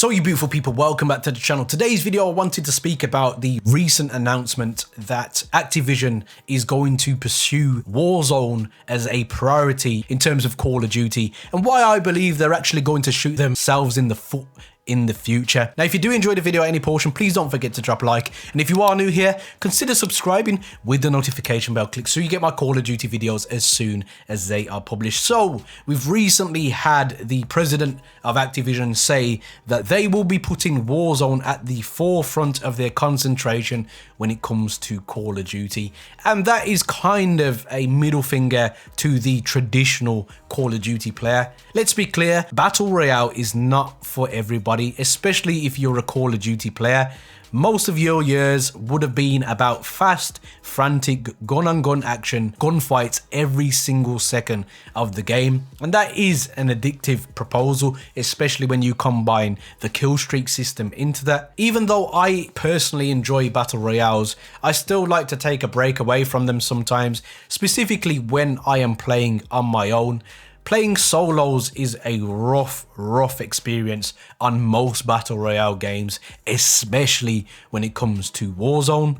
So you beautiful people, welcome back to the channel. Today's video I wanted to speak about the recent announcement that Activision is going to pursue Warzone as a priority in terms of Call of Duty, and why I believe they're actually going to shoot themselves in the foot in the future. Now, if you do enjoy the video at any portion, please don't forget to drop a like, and if you are new here, consider subscribing with the notification bell click so you get my Call of Duty videos as soon as they are published. So we've recently had the president of Activision say that they will be putting Warzone at the forefront of their concentration when it comes to Call of Duty, and that is kind of a middle finger to the traditional Call of Duty player. Let's be clear, Battle Royale is not for everybody, especially if you're a Call of Duty player. Most of your years would have been about fast, frantic, gun-on-gun action, gunfights every single second of the game. And that is an addictive proposal, especially when you combine the kill streak system into that. Even though I personally enjoy Battle Royales, I still like to take a break away from them sometimes, specifically when I am playing on my own. Playing solos is a rough experience on most Battle Royale games, especially when it comes to Warzone.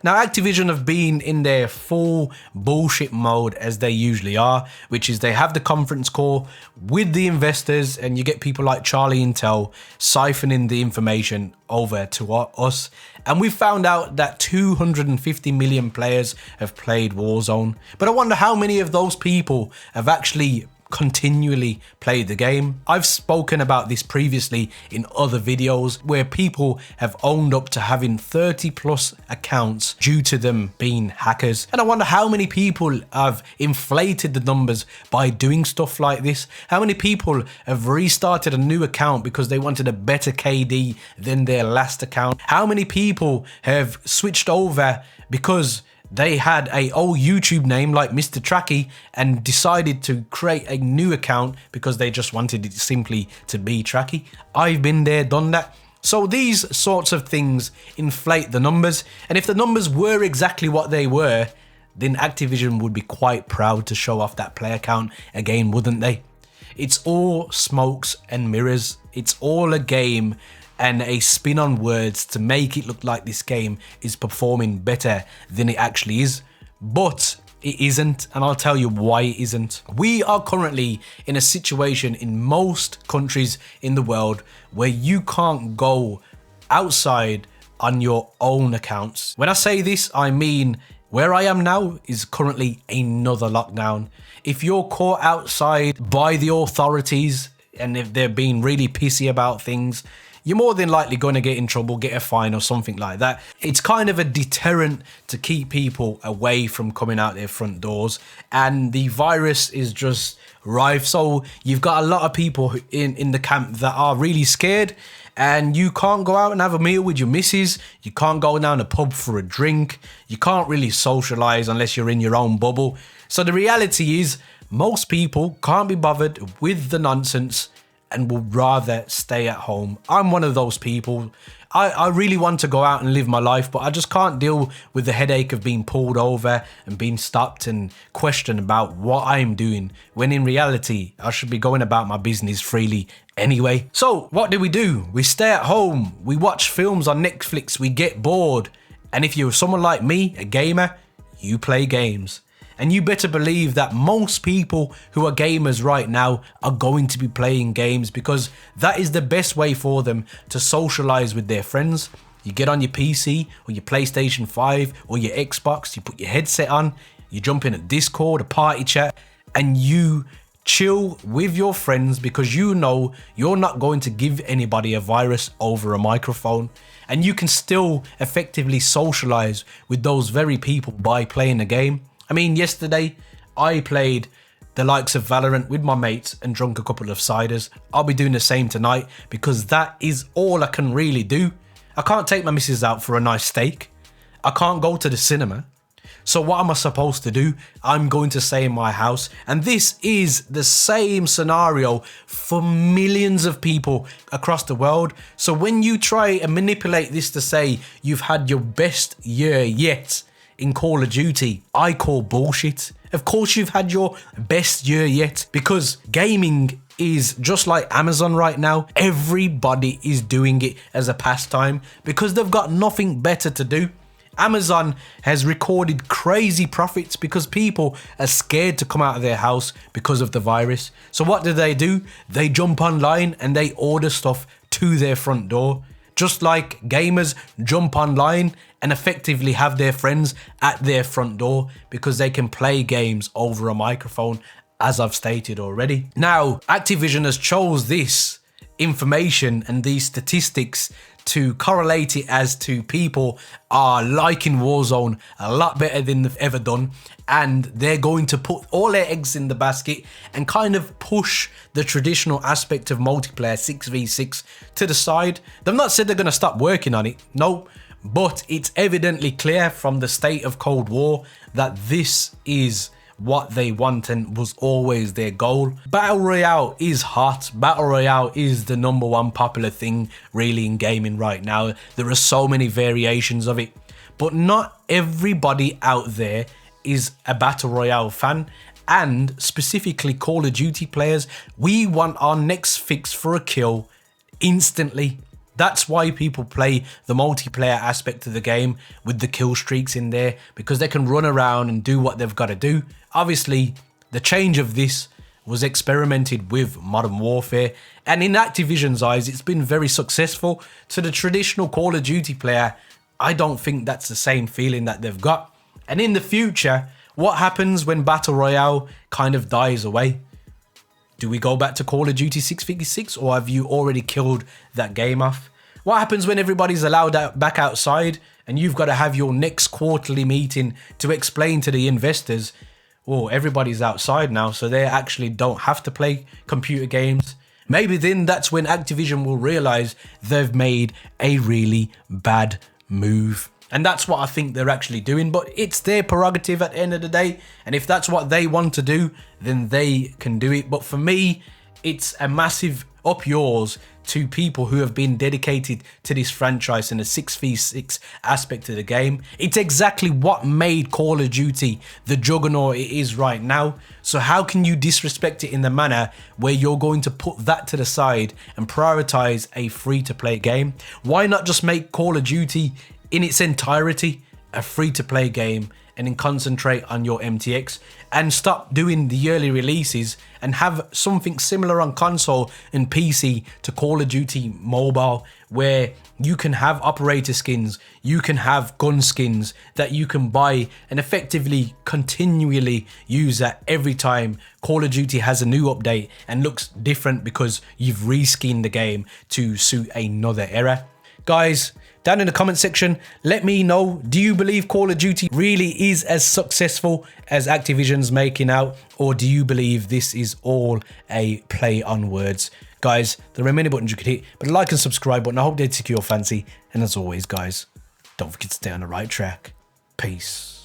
Now, Activision have been in their full bullshit mode as they usually are, which is they have the conference call with the investors and you get people like Charlie Intel siphoning the information over to us. And we found out that 250 million players have played Warzone. But I wonder how many of those people have actually continually play the game. I've spoken about this previously in other videos where people have owned up to having 30+ accounts due to them being hackers, and I wonder how many people have inflated the numbers by doing stuff like this. How many people have restarted a new account because they wanted a better KD than their last account? How many people have switched over because they had a old YouTube name like Mr. Trakky and decided to create a new account because they just wanted it simply to be Trakky? I've been there, done that. So these sorts of things inflate the numbers, and if the numbers were exactly what they were, then Activision would be quite proud to show off that player count again, wouldn't they? It's all smokes and mirrors. It's all a game and a spin on words to make it look like this game is performing better than it actually is. But it isn't, and I'll tell you why it isn't. We are currently in a situation in most countries in the world where you can't go outside on your own accounts. When I say this, I mean where I am now is currently another lockdown. If you're caught outside by the authorities and if they're being really pissy about things, you're more than likely going to get in trouble, get a fine or something like that. It's kind of a deterrent to keep people away from coming out their front doors, and the virus is just rife. So you've got a lot of people in the camp that are really scared, and you can't go out and have a meal with your missus. You can't go down a pub for a drink. You can't really socialize unless you're in your own bubble. So the reality is most people can't be bothered with the nonsense and would rather stay at home. I'm one of those people. I really want to go out and live my life, but I just can't deal with the headache of being pulled over and being stopped and questioned about what I'm doing, when in reality, I should be going about my business freely anyway. So what do? We stay at home, we watch films on Netflix, we get bored. And if you're someone like me, a gamer, you play games. And you better believe that most people who are gamers right now are going to be playing games because that is the best way for them to socialize with their friends. You get on your PC or your PlayStation 5 or your Xbox, you put your headset on, you jump in a Discord, a party chat, and you chill with your friends because you know you're not going to give anybody a virus over a microphone. And you can still effectively socialize with those very people by playing a game. I mean, yesterday I played the likes of Valorant with my mates and drunk a couple of ciders. I'll be doing the same tonight because that is all I can really do. I can't take my missus out for a nice steak. I can't go to the cinema. So what am I supposed to do? I'm going to stay in my house. And this is the same scenario for millions of people across the world. So when you try and manipulate this to say you've had your best year yet in Call of Duty, I call bullshit. Of course you've had your best year yet, because gaming is just like Amazon right now. Everybody is doing it as a pastime because they've got nothing better to do. Amazon has recorded crazy profits because people are scared to come out of their house because of the virus. So what do? They jump online and they order stuff to their front door. Just like gamers jump online and effectively have their friends at their front door because they can play games over a microphone, as I've stated already. Now, Activision has chose this information and these statistics to correlate it as to people are liking Warzone a lot better than they've ever done, and they're going to put all their eggs in the basket and kind of push the traditional aspect of multiplayer 6v6 to the side. They've not said they're going to stop working on it, no, but it's evidently clear from the state of Cold War that this is what they want and was always their goal. Battle Royale is hot. Battle Royale is the #1 popular thing really in gaming right now. There are so many variations of it, but not everybody out there is a Battle Royale fan, and specifically Call of Duty players, we want our next fix for a kill instantly. That's why people play the multiplayer aspect of the game with the kill streaks in there, because they can run around and do what they've got to do. Obviously, the change of this was experimented with Modern Warfare, and in Activision's eyes, it's been very successful. To the traditional Call of Duty player, I don't think that's the same feeling that they've got. And in the future, what happens when Battle Royale kind of dies away? Do we go back to Call of Duty 6v6, or have you already killed that game off? What happens when everybody's allowed back outside and you've got to have your next quarterly meeting to explain to the investors, oh, everybody's outside now, so they actually don't have to play computer games? Maybe then that's when Activision will realize they've made a really bad move. And that's what I think they're actually doing, but it's their prerogative at the end of the day. And if that's what they want to do, then they can do it. But for me, it's a massive up yours to people who have been dedicated to this franchise and the 6v6 aspect of the game. It's exactly what made Call of Duty the juggernaut it is right now. So how can you disrespect it in the manner where you're going to put that to the side and prioritize a free-to-play game? Why not just make Call of Duty in its entirety a free-to-play game and then concentrate on your MTX and stop doing the yearly releases and have something similar on console and PC to Call of Duty Mobile, where you can have operator skins, you can have gun skins that you can buy and effectively continually use that every time Call of Duty has a new update and looks different because you've reskinned the game to suit another era. Guys, down in the comment section, let me know, do you believe Call of Duty really is as successful as Activision's making out, or do you believe this is all a play on words? Guys, there are many buttons you could hit, but like and subscribe button, I hope they tickle your fancy. And as always, guys, don't forget to stay on the right track. Peace.